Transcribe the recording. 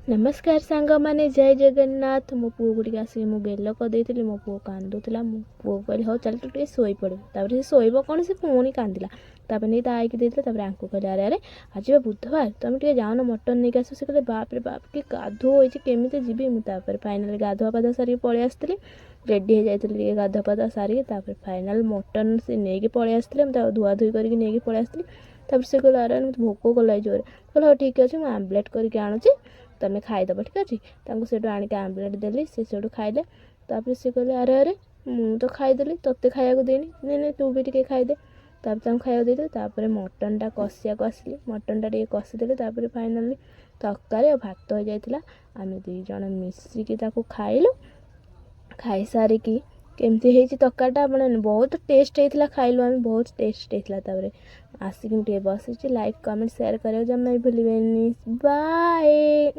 नमस्कार सांग मैंने जय जगन्नाथ मो पुओ को आसिक मु गेल करदेली मो पुओ कांदुला मो पुओ कहली हो चल तू टे शोई पड़ू तापर से शोब कौन से पुणी कांदिला तापर नहीं ता आईकी देते तापर आंकु कहले अरे अरे आज बुधवार तुम टे जाओ मटन नहीं आस से कहले बाप रे बाप कि गाधो होती केमी जीवी मुझे फाइनाल गाधुआ पाधा सारी पलि आसती रेडी हो जाती गाधुआ पाधा सारी फाइनाल मटन से नहीं पलि आसते मुझे धुआ धुई करके नहीं पलि आसती तापर से कहले अरे मुझे भोक कला जोर कहले हाँ ठीक अच्छे मुझे आम्बलेट करके आणुची तुम खाईदेव ठीक अच्छे से आणिक आम्बलेट देली से खाइले तापर से कहले अरे अरे मु तो खाईदेली तोते खाया देनी नहीं नहीं तू भी टे खाईदे तापर खाया देते तापर मटनटा कषिया आसली मटनटा टे कषिदेली तापर फाइनाली तरकारी और भात हो जाता आम दी जन मिसिकी खाइलु खाई सारिकी केमती है तरकारीटा मैंने बहुत टेस्ट होता खाइलु आम बहुत टेस्ट होता आसिक बस लाइक कमेंट शेयर करें जमा भी भूलें बाय।